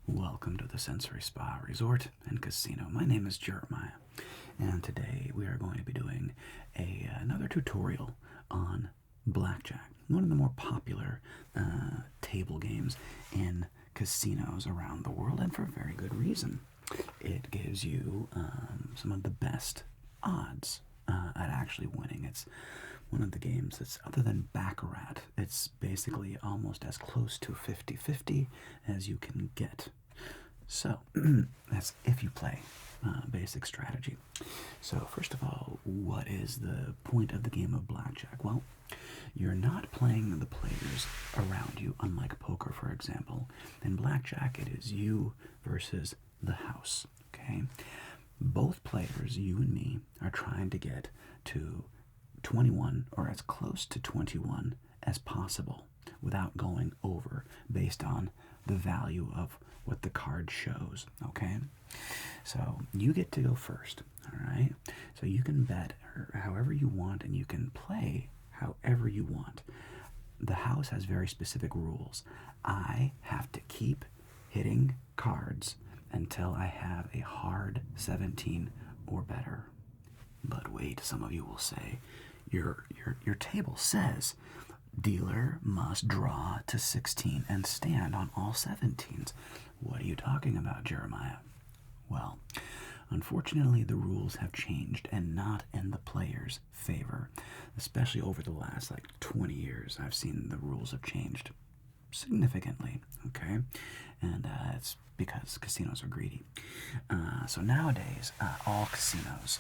Welcome to the Sensory Spa Resort and Casino. My name is Jeremiah, and today we are going to be doing another tutorial on Blackjack, one of the more popular table games in casinos around the world, and for a very good reason. It gives you some of the best odds at actually winning. It's one of the games that's, other than Baccarat, it's basically almost as close to 50-50 as you can get. So, that's if you play basic strategy. So, first of all, what is the point of the game of Blackjack? Well, you're not playing the players around you, unlike poker, for example. In Blackjack, it is you versus the house, okay? Both players, you and me, are trying to get to 21 or as close to 21 as possible without going over based on the value of what the card shows, okay? So you get to go first, all right? So you can bet however you want and you can play however you want. The house has very specific rules. I have to keep hitting cards until I have a hard 17 or better. But wait, some of you will say, your table says dealer must draw to 16 and stand on all 17s. What are you talking about, Jeremiah? Well, unfortunately, the rules have changed and not in the player's favor. Especially over the last 20 years, I've seen the rules have changed significantly, okay? And it's because casinos are greedy. So nowadays, all casinos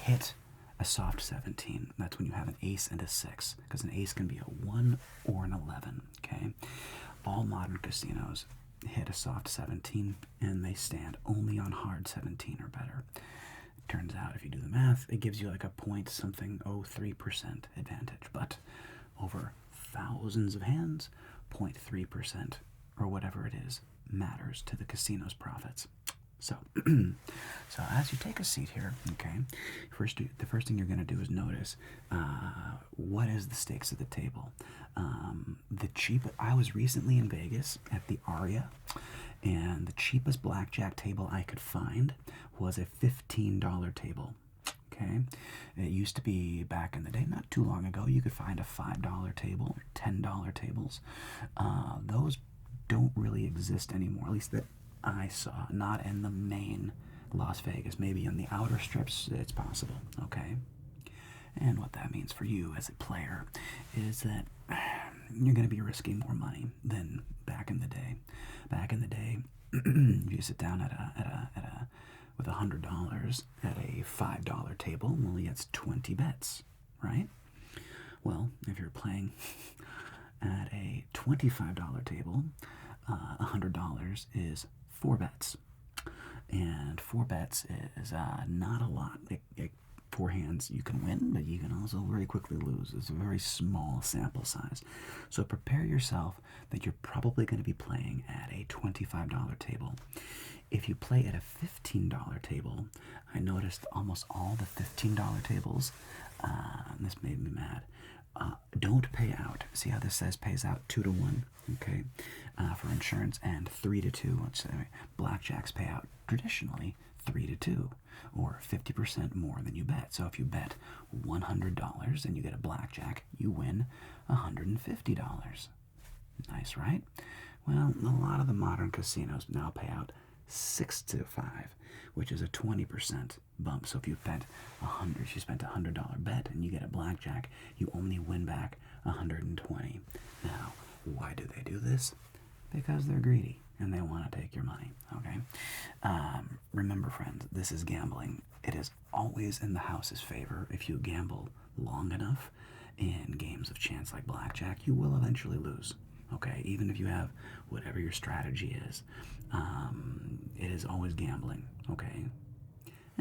hit a soft 17. That's when you have an ace and a 6, because an ace can be a 1 or an 11, okay? All modern casinos hit a soft 17, and they stand only on hard 17 or better. Turns out, if you do the math, it gives you like a point something 03% advantage, but over thousands of hands, 0.3% or whatever it is matters to the casino's profits. So, so as you take a seat here, okay, the first thing you're going to do is notice what is the stakes of the table. I was recently in Vegas at the Aria, and the cheapest blackjack table I could find was a $15 table. Okay, it used to be back in the day, not too long ago, you could find a $5 table, $10 tables. Those don't really exist anymore, at least that I saw, not in the main Las Vegas. Maybe in the outer strips, it's possible, okay? And what that means for you as a player is that you're going to be risking more money than back in the day. Back in the day, you sit down with $100 at a $5 table, well, it's 20 bets, right? Well, if you're playing at a $25 table, $100 is 4 bets. And 4 bets is not a lot. 4 hands you can win, but you can also very quickly lose. It's a very small sample size. So prepare yourself that you're probably going to be playing at a $25 table. If you play at a $15 table, I noticed almost all the $15 tables, and this made me mad, don't pay out. See how this says pays out 2 to 1, okay, for insurance, and 3 to 2. Let's say blackjacks pay out traditionally 3 to 2, or 50% more than you bet. So if you bet $100 and you get a blackjack, you win $150. Nice, right? Well, a lot of the modern casinos now pay out 6 to 5, which is a 20% bump. So if you spent a $100 bet and you get a blackjack, you only win back $120. Now, why do they do this? Because they're greedy and they want to take your money, okay? Remember, friends, this is gambling. It is always in the house's favor. If you gamble long enough in games of chance like blackjack, you will eventually lose, okay? Even if you have whatever your strategy is, it is always gambling, okay?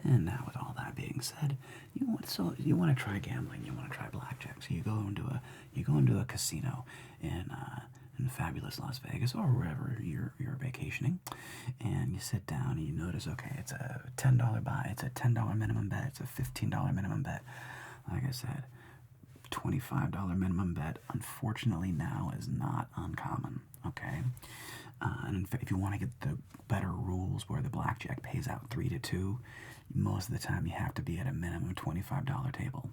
And now, with all that being said, you want to try gambling. You want to try blackjack. So you go into a casino in fabulous Las Vegas or wherever you're vacationing, and you sit down and you notice, okay, it's a $10 buy, it's a $10 minimum bet, it's a $15 minimum bet. Like I said, $25 minimum bet, unfortunately, now is not uncommon, okay? And if you want to get the better rules where the blackjack pays out 3-2, most of the time you have to be at a minimum $25 table.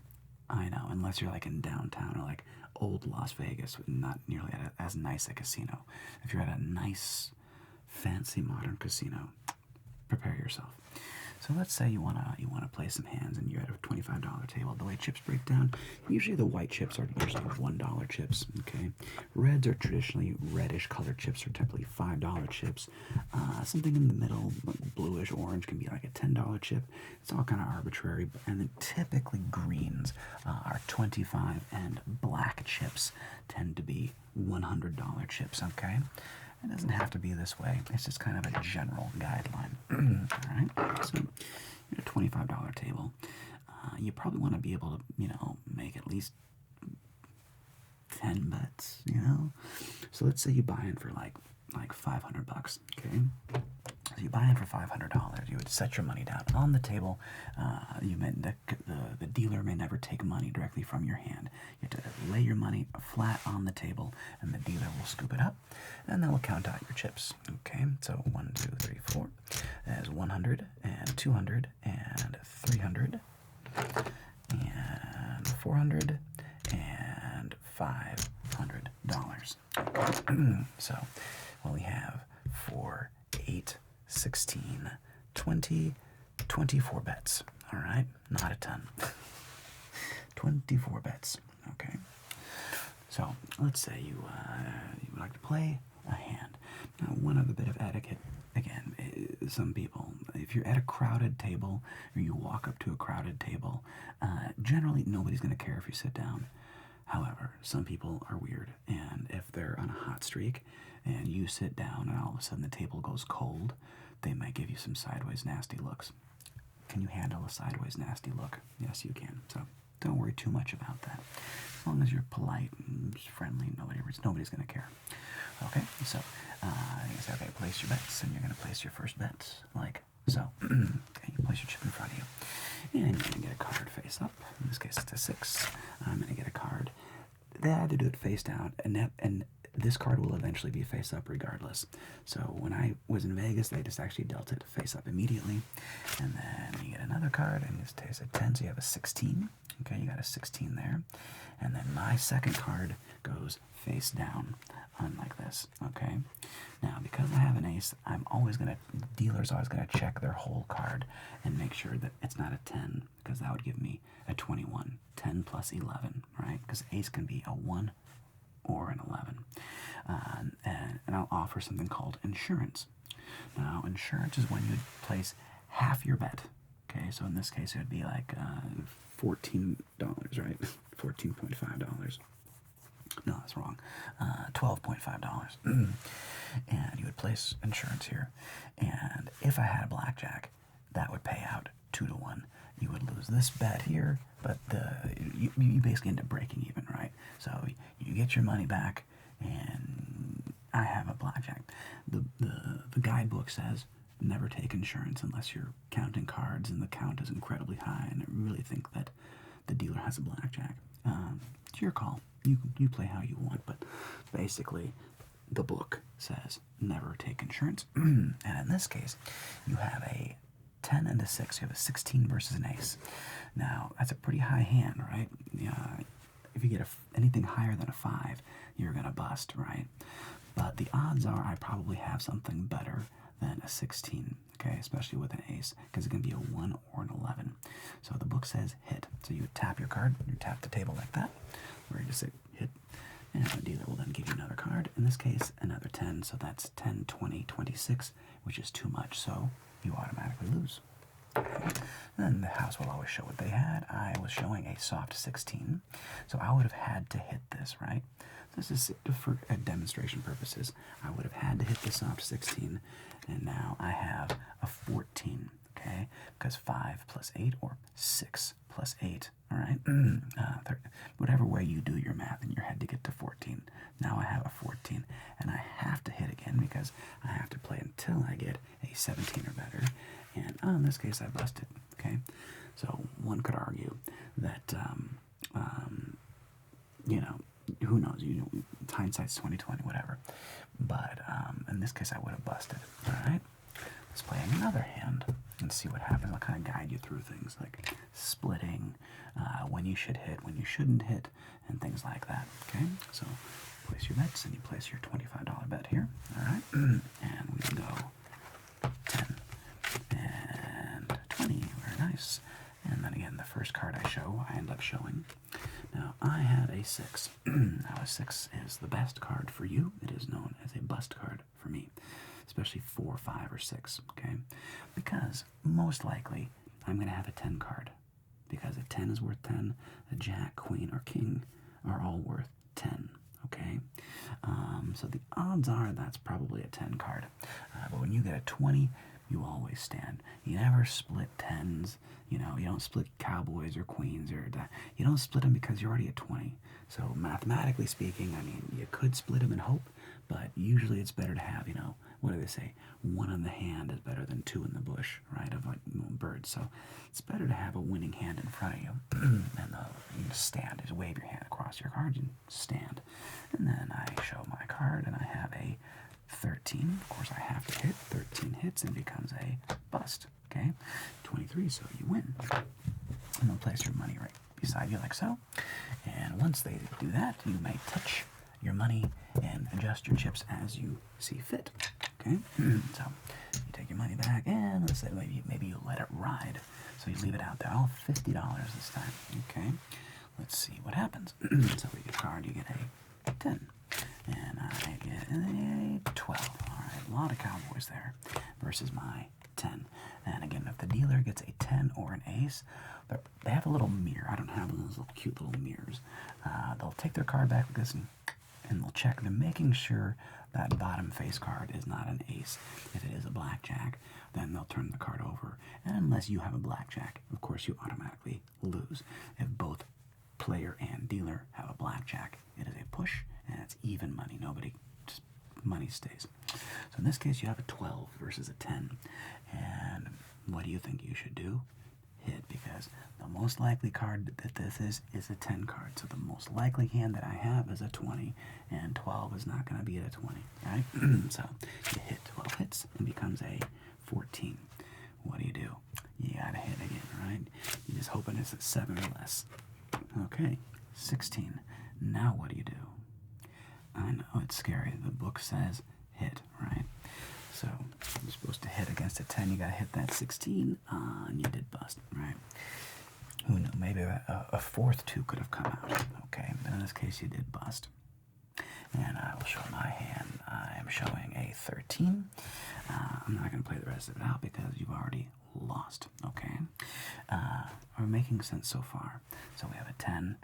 I know, unless you're like in downtown or like old Las Vegas, not nearly at as nice a casino. If you're at a nice, fancy, modern casino, prepare yourself. So let's say you wanna play some hands and you're at a $25 table. The way chips break down, usually the white chips are usually $1 chips. Okay, reds are traditionally reddish colored chips, are typically $5 chips. Something in the middle, bluish orange, can be like a $10 chip. It's all kind of arbitrary, and then typically greens are 25, and black chips tend to be $100 chips. Okay. It doesn't have to be this way. It's just kind of a general guideline. All right. So you're at a $25 table. You probably want to be able to, make at least 10 bets. So let's say you buy in for like $500. Okay. So you buy in for $500. You would set your money down on the table. The dealer may never take money directly from your hand. You have to lay your money flat on the table, and the dealer will scoop it up, and then we'll count out your chips. Okay, so 1, 2, 3, 4. There's 100 and 200 and 300 and 400 and $500. Okay. So we have 4, 8, 16, 20, 24 bets. All right, not a ton. 24 bets. Okay. So let's say you would like to play a hand. Now, one other bit of etiquette. Again, some people, if you're at a crowded table or you walk up to a crowded table, generally nobody's going to care if you sit down. However, some people are weird, and if they're on a hot streak and you sit down and all of a sudden the table goes cold, they might give you some sideways nasty looks. Can you handle a sideways nasty look? Yes, you can. So don't worry too much about that. As long as you're polite and friendly, nobody's going to care. Okay, so you say, okay, place your bets, and you're going to place your first bet like so. Okay, you place your chip in front of you, and you're going to get a card face up. In this case, it's a 6. I'm going to get a card. They either do it face down, and this card will eventually be face up regardless. So when I was in Vegas, they just actually dealt it face up immediately. And then you get another card, and this takes a 10, so you have a 16. Okay, you got a 16 there. And then my second card goes face down, unlike this. Okay, now because I have an ace, the dealer's always gonna check their whole card and make sure that it's not a 10, because that would give me a 21. 10 plus 11, right? Because ace can be a 1 or an 11. And I'll offer something called insurance. Now, insurance is when you place half your bet. Okay, so in this case, it would be like $14, right? $14.5. No, that's wrong. $12.5. And you would place insurance here. And if I had a blackjack, that would pay out 2-1. You would lose this bet here, but you basically end up breaking even, right? So you get your money back, and I have a blackjack. The guidebook says never take insurance unless you're counting cards and the count is incredibly high, and I really think that the dealer has a blackjack. It's your call. You play how you want, but basically the book says never take insurance. And in this case, you have a 10 and a 6. You have a 16 versus an ace. Now, that's a pretty high hand, right? If you get anything higher than a 5, you're going to bust, right? But the odds are I probably have something better than a 16, okay? Especially with an ace, because it can be a 1 or an 11. So the book says hit. So you would tap your card, you tap the table like that, where you just say hit, and the dealer will then give you another card. In this case, another 10, so that's 10, 20, 26, which is too much, so you automatically lose. Okay. Then the house will always show what they had. I was showing a soft 16, so I would have had to hit this, right? This is for demonstration purposes. I would have had to hit the soft 16, and now I have a 14, okay? Because 5 plus 8, or 6 plus 8, all right? Whatever way you do your math in your head to get to 14. Now I have a 14, and I have to hit again because I have to play until I get a 17 or better. And in this case, I busted, okay? So one could argue that, who knows, hindsight's 20/20, whatever. but in this case I would have busted. All right, let's play another hand and see what happens. I'll kind of guide you through things like splitting, when you should hit, when you shouldn't hit, and things like that. Okay, so place your bets, and you place your $25 bet here. All right, and we go 10 and 20. Very nice. And then again, the first card I end up showing. Now, I have a 6. Now, a 6 is the best card for you. It is known as a bust card for me, especially 4, 5, or 6, okay? Because most likely, I'm going to have a 10 card. Because a 10 is worth 10, a jack, queen, or king are all worth 10, okay? So the odds are that's probably a 10 card. But when you get a 20, you always stand. You never split 10s. You know, you don't split cowboys or queens or you don't split them because you're already at 20. So mathematically speaking, I mean, you could split them and hope, but usually it's better to have, you know, what do they say? 1 in the hand is better than 2 in the bush, right? Of like birds. So it's better to have a winning hand in front of you. And you just stand. Just wave your hand across your card and stand. And then I show my card and I have a 13. Of course, I have to hit. 13 hits and becomes a bust. Okay, 23, so you win. And they'll place your money right beside you like so. And once they do that, you may touch your money and adjust your chips as you see fit. Okay, so you take your money back and let's say maybe you let it ride. So you leave it out there. All $50 this time. Okay, let's see what happens. So with your card, you get a 10. And I get a 12. All right, a lot of cowboys there versus my 10. And again, if the dealer gets a 10 or an ace, they have a little mirror. I don't have one of those little cute little mirrors. They'll take their card back like this and they'll check. They're making sure that bottom face card is not an ace. If it is a blackjack, then they'll turn the card over. And unless you have a blackjack, of course, you automatically lose. If both player and dealer have a blackjack, it is a push, and it's even money. Nobody, just money stays. So in this case, you have a 12 versus a 10. And what do you think you should do? Hit, because the most likely card that this is a 10 card. So the most likely hand that I have is a 20, and 12 is not going to be at a 20, right? So you hit 12 hits and becomes a 14. What do? You gotta hit again, right? You're just hoping it's at 7 or less. Okay, 16. Now what do you do? I know it's scary. The book says hit, right? So you're supposed to hit against a 10. You gotta hit that 16, and you did bust, right? Who knew? Maybe a fourth 2 could have come out. Okay, but in this case, you did bust. And I will show my hand. I am showing a 13. I'm not going to play the rest of it out because you've already lost, okay? We're making sense so far. So we have a 10,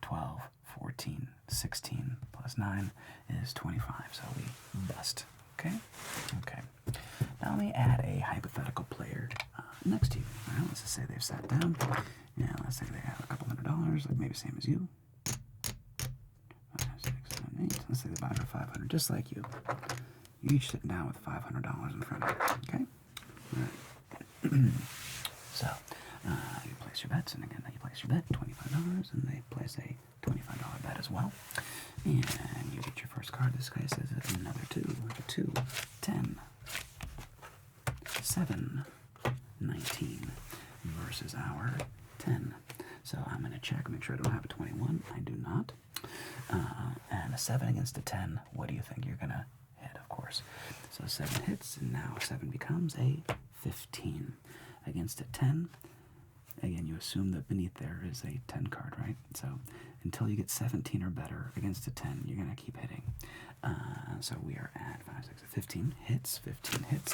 12, 14, 16, plus 9 is 25. So we bust, okay? Okay. Now let me add a hypothetical player next to you. All right, let's just say they've sat down. Yeah, let's say they have a couple $100, like maybe same as you. 5, 6, 7, 8. Let's say they buy for 500, just like you. You each sit down with $500 in front of you, okay? All right. So, you place your bets, and again, you place your bet, $25, and they place a $25 bet as well. And you get your first card. This guy says another 2, 2, 10, 7, 19 versus our 10. So I'm going to check, make sure I don't have a 21. I do not. And a 7 against a 10, what do you think you're going to hit, of course? So 7 hits, and now 7 becomes a 15. Against a 10, again, you assume that beneath there is a 10 card, right? So until you get 17 or better against a 10, you're going to keep hitting. So we are at 5, 6, 15 hits,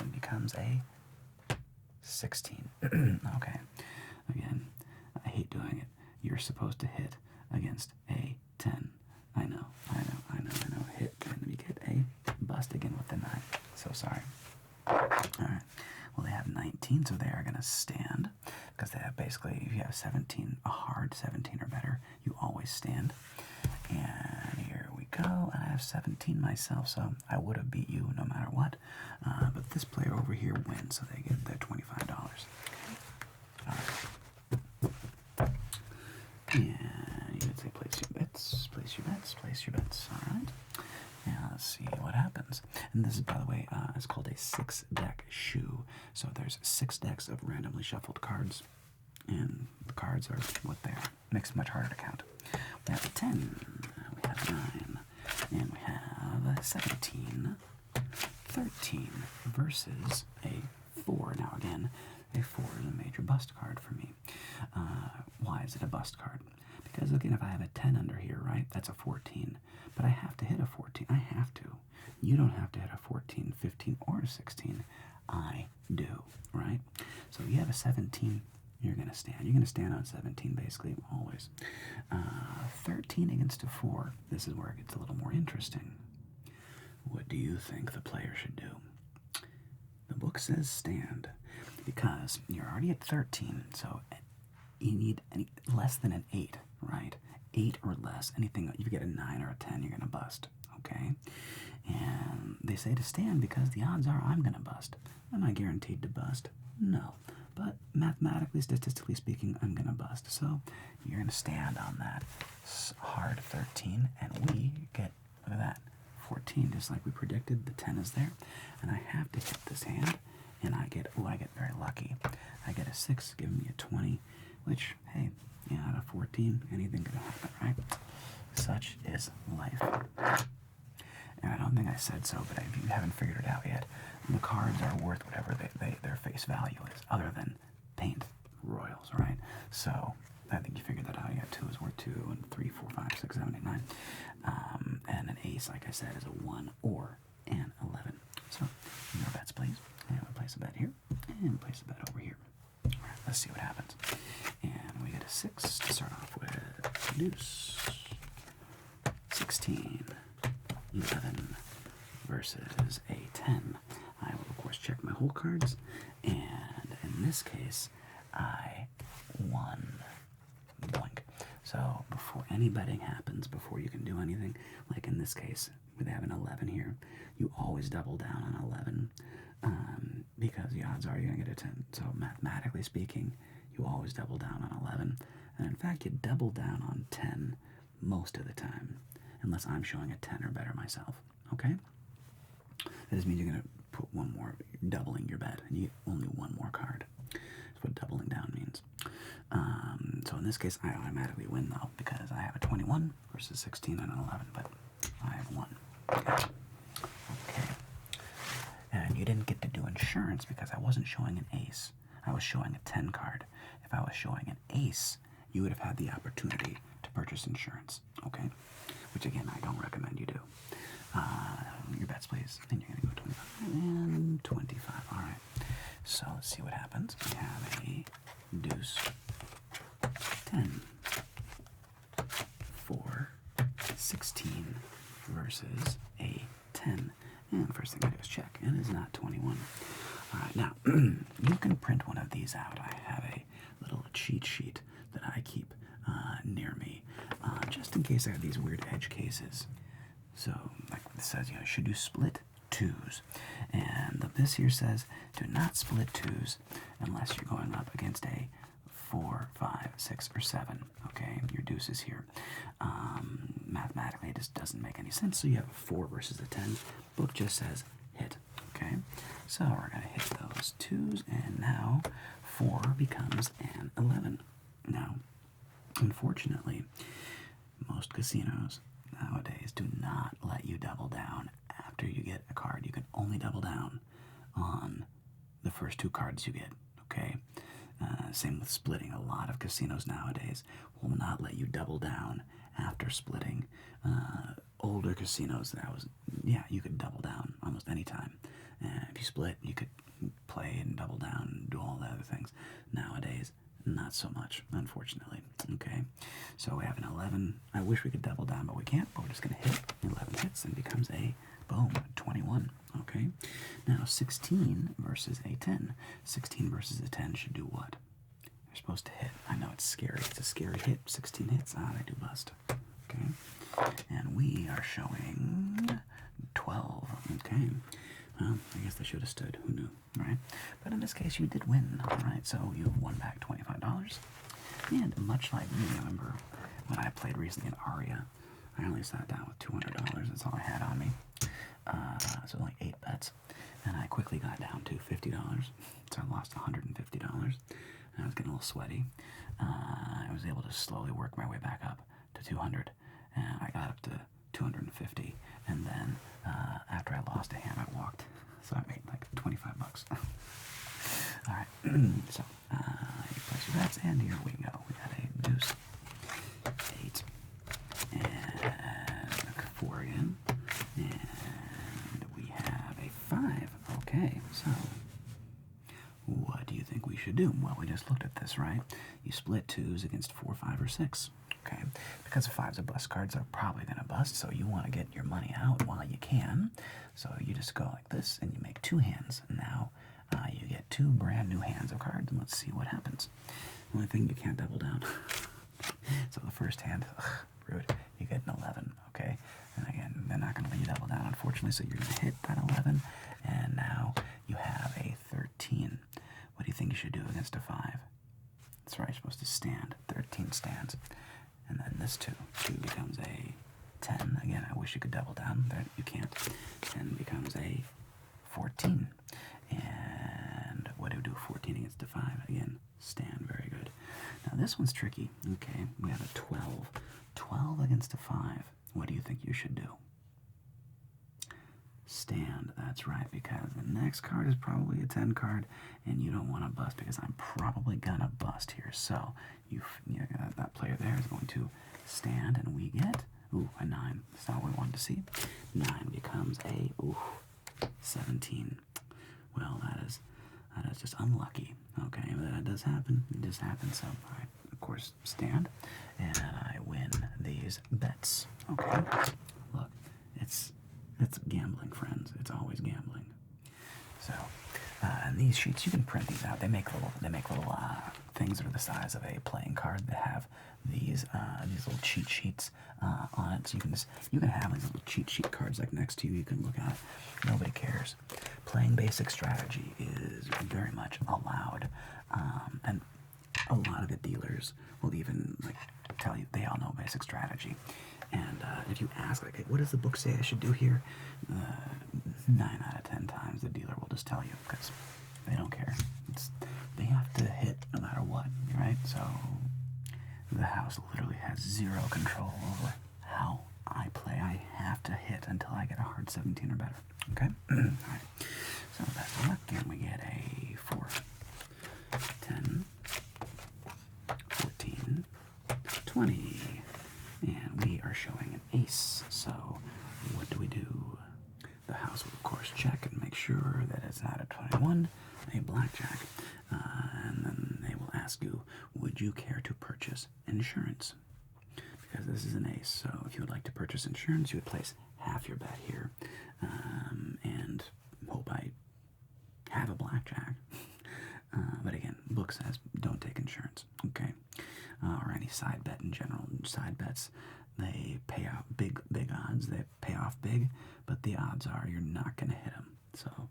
and becomes a 16. Okay. Again, I hate doing it. You're supposed to hit against a 10. I know. Hit, and we get a bust again with the 9. So sorry. Alright. Well, they have 19, so they are going to stand. Because they have basically, if you have 17, a hard 17 or better, you always stand. And here we go. And I have 17 myself, so I would have beat you no matter what. But this player over here wins, so they get their $25. Alright. And you would say place your bets. All right. Now let's see what happens. called a 6-deck shoe. So there's 6 decks of randomly shuffled cards, and the cards are what they are. Makes it much harder to count. We have a 10, we have 9, and we have 17, 13 versus a 4. Now again, a 4 is a major bust card for me. Why is it a bust card? Because again, if I have a 10 under here, right, that's a 14. But I have to hit a 14. I have to. You don't have to hit a 14, 15, or a 16. I do, right? So you have a 17, you're going to stand. You're going to stand on 17, basically, always. 13 against a 4. This is where it gets a little more interesting. What do you think the player should do? The book says stand, because you're already at 13, so you need less than an 8, right? 8 or less. Anything, if you get a 9 or a 10, you're going to bust, okay? And they say to stand because the odds are I'm going to bust. Am I guaranteed to bust? No. But mathematically, statistically speaking, I'm going to bust. So you're going to stand on that hard 13, and we get, look at that, 14, just like we predicted. The 10 is there, and I have to hit this hand, and I get very lucky. I get a 6, giving me a 20, which, hey, yeah, out of 14, anything could happen, right? Such is life. And I don't think I said so, but if you haven't figured it out yet, the cards are worth whatever their face value is, other than paint royals, right? So I think you figured that out. You got 2 is worth 2, and 3, 4, 5, 6, 7, 8, 9. And an ace, like I said, is a 1 or an 11. So your bets, please. And we'll place a bet here, and we'll place a bet over here. All right, let's see what happens. And we get a 6 to start off with. Deuce. 16. 11 versus a 10. I will, of course, check my whole cards, and in this case, I won. Blink. So before any betting happens, before you can do anything, like in this case, we have an 11 here, you always double down on 11, because the odds are you're going to get a 10. So mathematically speaking, you always double down on 11, and in fact, you double down on 10 most of the time, unless I'm showing a 10 or better myself, okay? That just means you're going to put one more, you're doubling your bet, and you get only one more card. That's what doubling down means. So in this case, I automatically win, though, because I have a 21 versus 16 and an 11, but I have won. Okay. And you didn't get to do insurance because I wasn't showing an ace. I was showing a 10 card. If I was showing an ace, you would have had the opportunity to purchase insurance, okay? Which, again, I don't recommend you do. Your bets, please. And you're going to go 25 and 25. All right. So let's see what happens. We have a deuce, 10, 4, 16 versus a 10. And the first thing I do is check, and it's not 21. All right, now, you can print one of these out. I have a little cheat sheet that I keep near me, just in case I have these weird edge cases. So, like it says, should you split 2s? And this here says, do not split 2s unless you're going up against a 4, 5, 6, or 7. Okay, your deuce is here. Mathematically, it just doesn't make any sense. So you have a 4 versus a 10. Book just says hit. Okay, so we're going to hit those 2s, and now 4 becomes an 11. Now, unfortunately, most casinos nowadays do not let you double down after you get a card. You can only double down on the first 2 cards you get, okay? Same with splitting. A lot of casinos nowadays will not let you double down after splitting. Older casinos, you could double down almost any time. If you split, you could play and double down and do all the other things. Nowadays, not so much, unfortunately. Okay, so we have an 11. I wish we could double down, but we can't. But we're just going to hit 11 hits and becomes a boom 21. Okay, now 16 versus a 10. 16 versus a 10 should do what? You're supposed to hit. I know it's scary. It's a scary hit. 16 hits. They do bust. Okay, and we are showing 12. Okay. Well, I guess they should have stood. Who knew, right? But in this case, you did win, all right? So you won back $25. And much like me, I remember when I played recently in Aria, I only sat down with $200. That's all I had on me. So like 8 bets. and I quickly got down to $50, so I lost $150, and I was getting a little sweaty. I was able to slowly work my way back up to 200, and I got up to 250, and then after I lost a hand, I walked, so I made like $25. All right, so you place your bets, and here we go. We got a deuce, 8, and 4 again, and we have a 5. Okay, so what do you think we should do? Well, we just looked at this, right? You split 2s against 4, 5, or 6. Okay, because 5s are bust cards, they're probably going to bust, so you want to get your money out while you can. So you just go like this, and you make 2 hands. And now you get 2 brand new hands of cards, and let's see what happens. The only thing, you can't double down. So the first hand, rude, you get an 11, okay? And again, they're not going to let you double down, unfortunately, so you're going to hit that 11, and now you have a 13. What do you think you should do against a 5? That's right, you're supposed to stand. 13 stands. And then this 2 becomes a 10. Again, I wish you could double down, but you can't. 10 becomes a 14. And what do we do? 14 against a 5. Again, stand. Very good. Now this one's tricky. Okay, we have a 12. 12 against a 5. What do you think you should do? Stand. That's right, because the next card is probably a 10 card, and you don't want to bust, because I'm probably gonna bust here. So that player there is going to stand, and we get a 9. That's not what we wanted to see. 9 becomes a 17. Well, that is just unlucky. Okay, but that does happen. It just happens. So I, of course, stand, and I win these bets. Okay, look, it's gambling, friends. It's always gambling. So, and these sheets, you can print these out. They make little things that are the size of a playing card that have these little cheat sheets on it. So you can have these little cheat sheet cards like next to you. You can look at. Nobody cares. Playing basic strategy is very much allowed, and a lot of the dealers will even tell you they all know basic strategy. And if you ask, like, hey, what does the book say I should do here? 9 out of 10 times the dealer will just tell you, because they don't care. They have to hit no matter what, right? So the house literally has zero control over how I play. I have to hit until I get a hard 17 or better. Okay? All right. So best of luck, and we get a 4, 10, 14, 20. And we are showing an ace, so what do we do? The house will, of course, check and make sure that it's not a 21, a blackjack. And then they will ask you, would you care to purchase insurance? Because this is an ace, so if you would like to purchase insurance, you would place half your bet here, and hope I have a blackjack. But again, book says don't take insurance, okay? Or any side bet in general. Side bets, they pay out big odds. They pay off big, but the odds are you're not going to hit them. So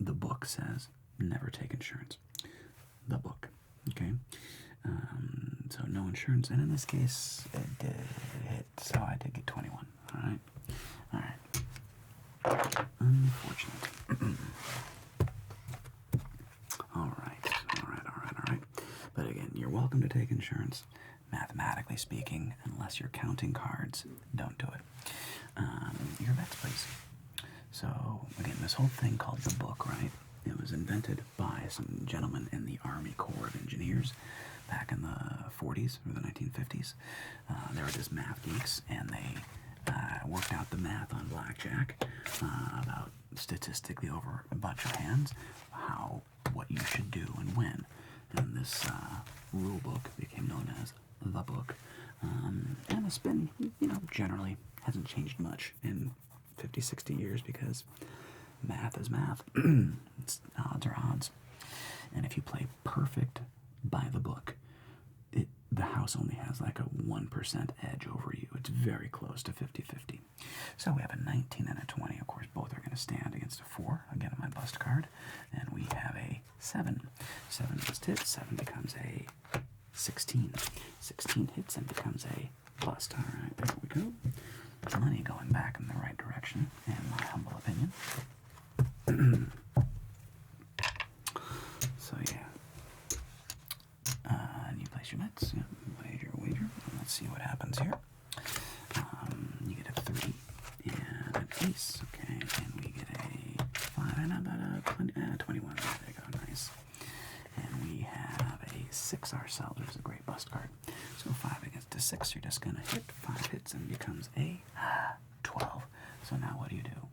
the book says never take insurance. The book, okay? So no insurance, and in this case, it did hit, so I did get 21. All right. Unfortunate. All right. But again, you're welcome to take insurance. Mathematically speaking, unless you're counting cards, don't do it. Your bets, please. So again, this whole thing called the book, right? It was invented by some gentlemen in the Army Corps of Engineers back in the 40s or the 1950s. They were just math geeks, and they worked out the math on blackjack about statistically over a bunch of hands, what you should do and when. And this rule book became known as the book. And it's been, generally hasn't changed much in 50, 60 years, because math is math. Odds are odds. And if you play perfect by the book, the house only has like a 1% edge over you. It's very close to 50-50. So we have a 19 and a 20. Of course, both are going to stand against a 4. Again, on my bust card. And we have a 7. 7 just hits. 7 becomes a 16. 16 hits and becomes a bust. All right, there we go. money going back in the right direction, in my humble opinion. So yeah. And you place your bets. Yeah, wager. And let's see what happens here. You get a 3 and an ace. Okay, and we get a 5 and about a 21. There you go, nice. And we have a 6 ourselves, which is a great bust card. So 5 against a 6, you're just going to hit. 5 hits and becomes a 12. So now what do you do?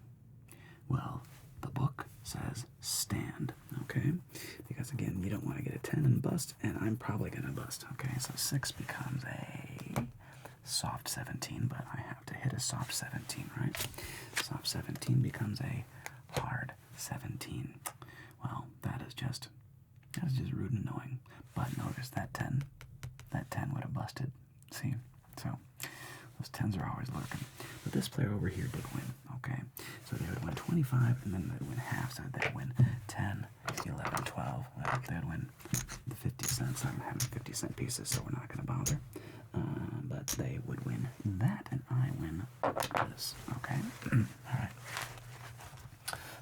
Well, the book says stand, okay? Because again, we don't want to get a 10 and bust, and I'm probably going to bust, okay? So 6 becomes a soft 17, but I have to hit a soft 17, right? Soft 17 becomes a hard 17. Well, that is just rude and annoying. But notice that 10 would have busted. See? So those 10s are always lurking. But this player over here did win, okay? So they would win 25, and then they'd win half. So they'd win 10, 11, 12. Well, they'd win the 50 cents. I'm having 50-cent pieces, so we're not going to bother. But they would win that, and I win this, okay? All right.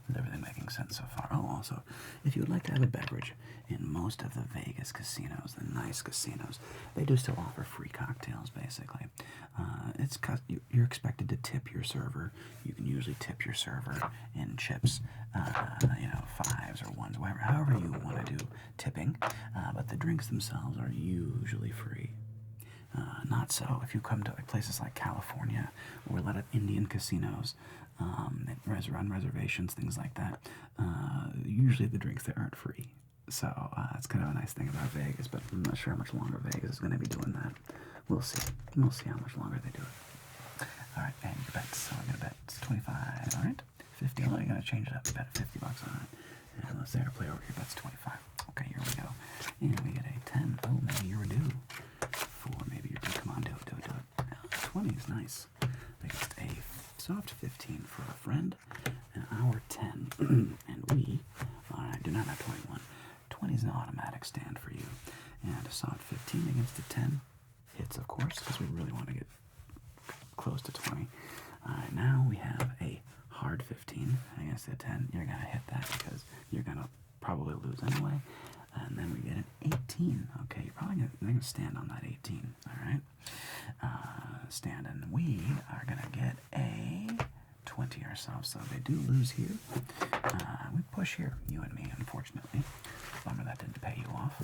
Is everything making sense so far? Oh, also, if you would like to have a beverage in most of the Vegas casinos, the nice casinos, they do still offer free cocktails, basically. You're expected to tip your server. You can usually tip your server in chips, 5s or 1s, whatever, however you want to do tipping. But the drinks themselves are usually free. Not so if you come to places like California or a lot of Indian casinos, run reservations, things like that. Usually the drinks there aren't free. So it's kind of a nice thing about Vegas, but I'm not sure how much longer Vegas is going to be doing that. We'll see. We'll see how much longer they do it. All right, and your bets. So I'm going to bet 25, all right? 50, I'm going to change it up. Bet 50 bucks on it. And let's say our player over here bets 25. Okay, here we go. And we get a 10. Oh, maybe you're due. 4, maybe you're due. Come on, do it. 20 is nice. Against a soft 15 for a friend, and our 10. And we do not have 21. 20 is an automatic stand for you. And a soft 15 against a 10 hits, of course, because we really want to get close to 20. Alright, now we have a hard 15 against a 10. You're going to hit that because you're going to probably lose anyway. And then we get an 18. Okay, you're probably going to stand on that 18. Alright? Stand, and we are going to get a 20 ourselves. So they do lose here. We push here, you and me, unfortunately. Bummer that didn't pay you off.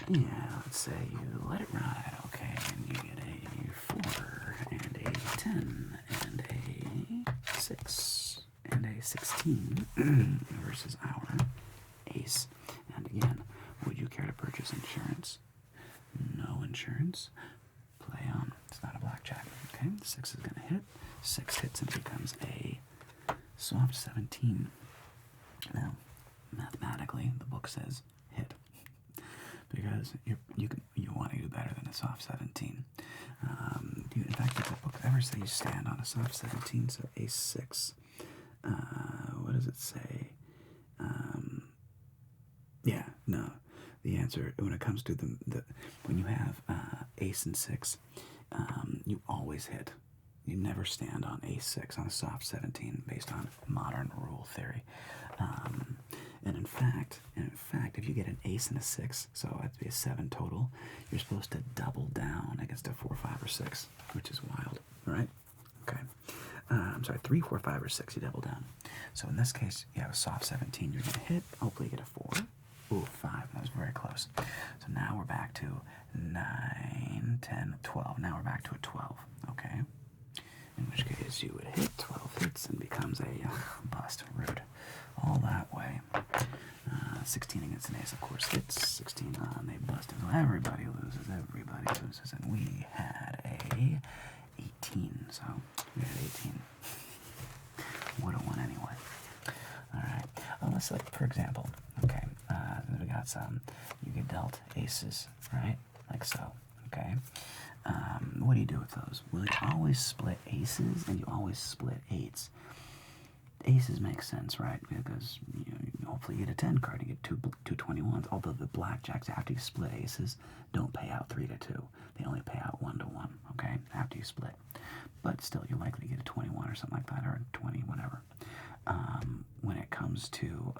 Yeah, let's say you let it ride, okay, and you get a 4, and a 10, and a 6, and a 16 versus our ace. And again, would you care to purchase insurance? No insurance. Play on. It's not a blackjack, okay? 6 is going to hit. 6 hits and becomes a soft 17. Now, mathematically, the book says hit. Because you want to do better than a soft 17. In fact, did the book ever say you stand on a soft 17? So ace 6. What does it say? Yeah, no. The answer, when it comes to when you have ace and 6, you always hit. You never stand on ace 6 on a soft 17 based on modern rule theory. And in fact, if you get an ace and a 6, so that'd be a 7 total, you're supposed to double down against a 4, 5, or 6, which is wild, right? Okay. I'm sorry, 3, 4, 5, or 6, you double down. So in this case, you have a soft 17, you're going to hit, hopefully you get a 4. Ooh, 5, that was very close. So now we're back to 9, 10, 12. Now we're back to a 12, okay? In which case you would hit 12 hits and becomes a bust. Rude. All that way. 16 against an ace, of course, hits. 16 on a bust. So everybody loses. And we had a 18. So we had 18. Would have won anyway. Alright. Let's like, for example, okay, we got you get dealt aces, right? Like so, okay? What do you do with those? Well, you always split aces and you always split 8s. Aces make sense, right? Because hopefully you get a 10 card, you get two 21s. Although the blackjacks, after you split aces, don't pay out 3 to 2. They only pay out 1 to 1, okay? After you split. but still you're likely to get a 21 or something like that, or a 20, whatever. When it comes to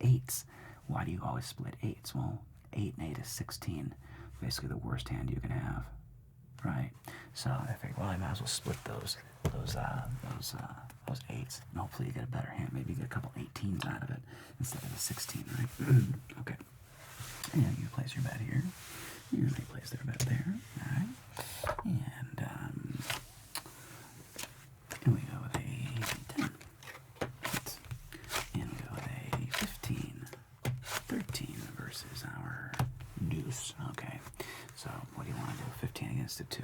8s, why do you always split 8s? Well, 8 and 8 is 16, basically the worst hand you can have, right? So I think, well, I might as well split those 8s, and hopefully you get a better hand. Maybe you get a couple 18s out of it instead of a 16, right? Okay. And you place your bet here. And they place their bet there. All right. And we go with a 10. And we go with a 15. 13 versus our deuce. Okay. So what do you want to do? 15 against a 2.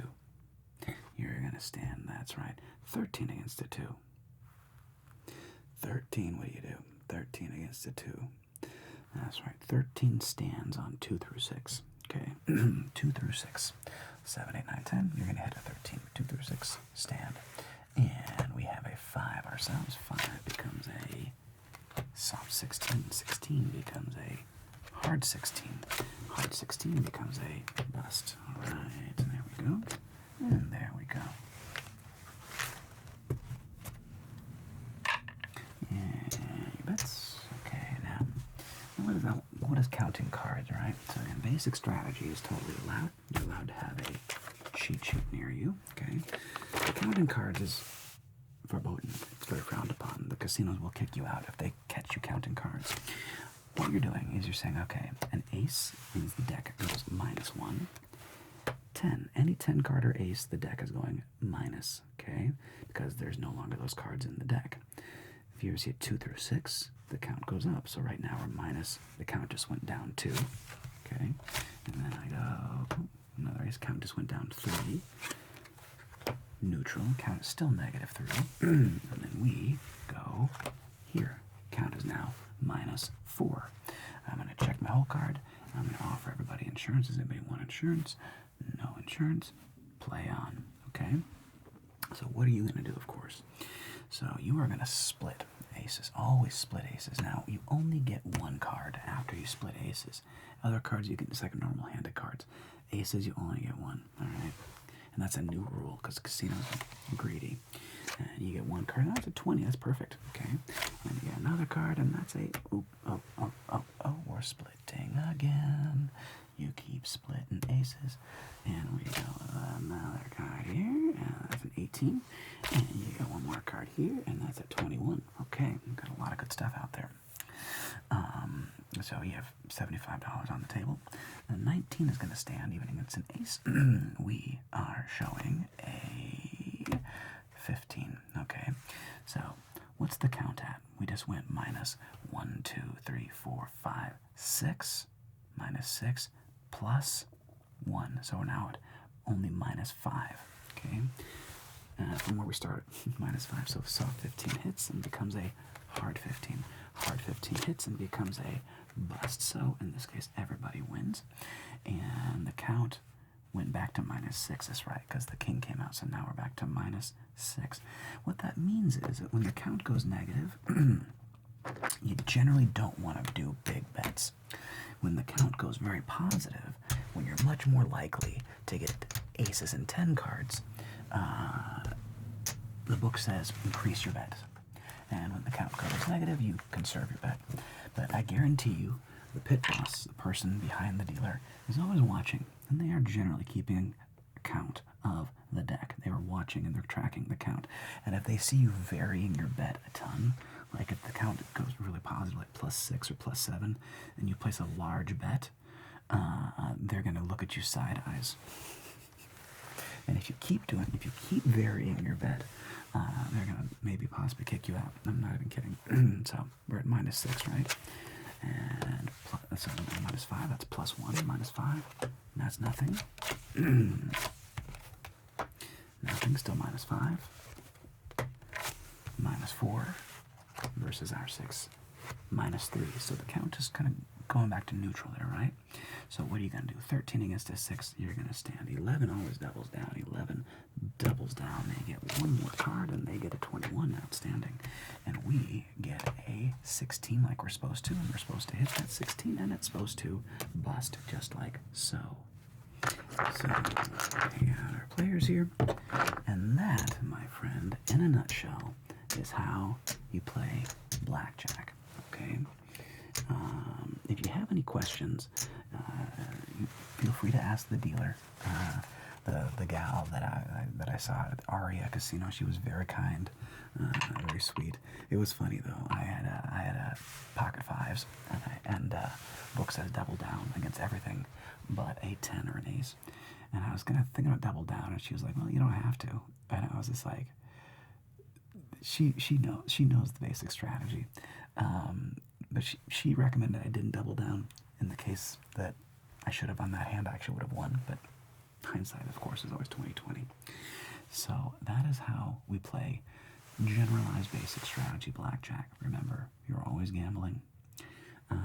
You're going to stand. That's right. 13 against a 2. 13, what do you do? 13 against a 2. That's right. 13 stands on 2 through 6. Okay. 2 through 6. 7, 8, 9, 10. You're going to hit a 13. 2 through 6 stand. And we have a 5 ourselves. 5 becomes a soft 16. 16 becomes a hard 16. Hard 16 becomes a bust. All right. And there we go. And there we go. And your bets. Okay, now, what is counting cards, right? So again, basic strategy is totally allowed. You're allowed to have a cheat sheet near you, okay? Counting cards is verboten. It's very frowned upon. The casinos will kick you out if they catch you counting cards. What you're doing is you're saying, okay, an ace means the deck goes -1. 10. Any 10 card or ace, the deck is going minus, okay? Because there's no longer those cards in the deck. If you ever see a 2 through 6, the count goes up. So right now we're minus, the count just went down 2, okay? And then I go, another ace, count just went down 3. Neutral, count is still -3. And then we go here. Count is now -4. I'm going to check my whole card. I'm going to offer everybody insurance. Does anybody want insurance? No insurance. Play on, okay? So what are you going to do, of course? So you are going to split aces. Always split aces. Now, you only get 1 card after you split aces. Other cards, you get just like normal handed cards. Aces, you only get 1, all right? And that's a new rule because casinos are greedy. And you get 1 card. That's a 20. That's perfect, okay? And you get another card, and that's a... we're splitting again. You keep splitting aces. And we go another card here, and that's an 18. And you get 1 more card here, and that's a 21. Okay, we've got a lot of good stuff out there. So you have $75 on the table. And 19 is going to stand even against an ace. We are showing a 15. Okay, so what's the count at? We just went -1, 2, 3, 4, 5, 6. -6 plus 1. So we're now at only -5. Okay, from where we started, -5. So soft 15 hits and becomes a hard 15. Hard 15 hits and becomes a bust. So in this case, everybody wins. And the count went back to -6. That's right, because the king came out. So now we're back to -6. What that means is that when the count goes negative, you generally don't want to do big bets. When the count goes very positive, when you're much more likely to get aces and 10 cards, the book says increase your bet. And when the count goes negative, you conserve your bet. But I guarantee you, the pit boss, the person behind the dealer, is always watching. And they are generally keeping count of the deck. They are watching and they're tracking the count. And if they see you varying your bet a ton, like if the count goes really positive, like +6 or +7, and you place a large bet, they're going to look at you side eyes. And if you keep varying your bet, they're going to maybe possibly kick you out. I'm not even kidding. So we're at -6, right? And so -5, that's +1, -5. That's nothing. Nothing, still -5. -4 versus our 6. -3. So the count is kind of going back to neutral there, right? So what are you going to do? 13 against a 6, you're going to stand. 11 always doubles down. 11 doubles down. They get 1 more card, and they get a 21 outstanding. And we get a 16 like we're supposed to. And we're supposed to hit that 16, and it's supposed to bust just like so. So we got our players here. And that, my friend, in a nutshell, is how you play blackjack. Okay. If you have any questions, feel free to ask the dealer. The gal that I saw at the Aria Casino, she was very kind, very sweet. It was funny though. I had a pocket fives and book says double down against everything but a 10 or an ace, and I was thinking about double down, and she was like, "Well, you don't have to," and I was just like, she knows the basic strategy, but she recommended I didn't double down in the case that I should have on that hand. I actually would have won, but hindsight, of course, is always 20/20. So that is how we play generalized basic strategy blackjack. Remember, you're always gambling.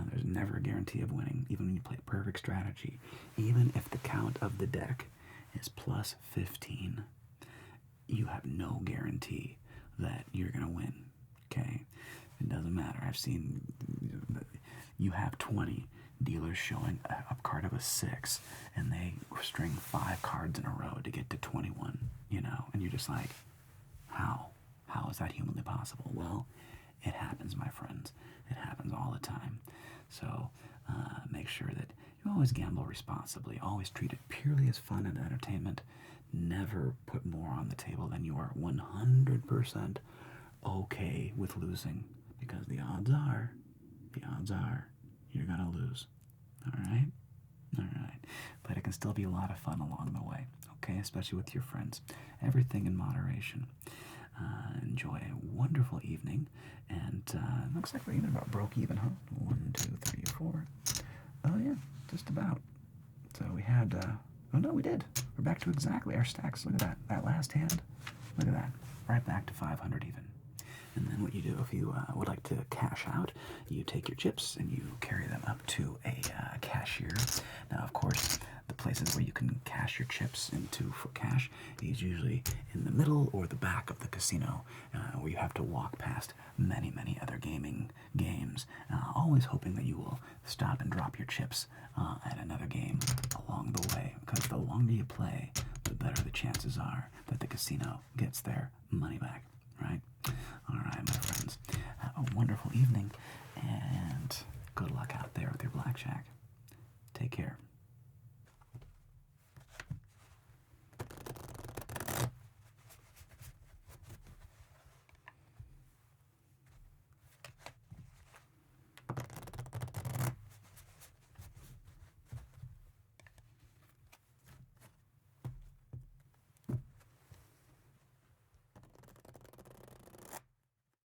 There's never a guarantee of winning, even when you play perfect strategy. Even if the count of the deck is plus 15, you have no guarantee that you're going to win. Okay? It doesn't matter. I've seen you have 20 dealers showing a card of a 6, and they string 5 cards in a row to get to 21, and you're just like, how is that humanly possible? Well, it happens, my friends. It happens all the time. So make sure that you always gamble responsibly. Always treat it purely as fun and entertainment. Never put more on the table than you are 100% okay with losing, because the odds are you're gonna lose. All right. But it can still be a lot of fun along the way. Okay, especially with your friends. Everything in moderation. Enjoy a wonderful evening, and looks like we're even about broke even, huh? 1, 2, 3, 4. Oh yeah, just about. So we had. Oh no, we did. We're back to exactly our stacks. Look at that. That last hand. Look at that. Right back to 500 even. And then what you do, if you would like to cash out, you take your chips and you carry them up to a cashier. Now, of course, the places where you can cash your chips into for cash is usually in the middle or the back of the casino, where you have to walk past many, many other games, always hoping that you will stop and drop your chips at another game along the way, because the longer you play, the better the chances are that the casino gets their money back, right? All right, my friends, have a wonderful evening, and good luck out there with your blackjack. Take care.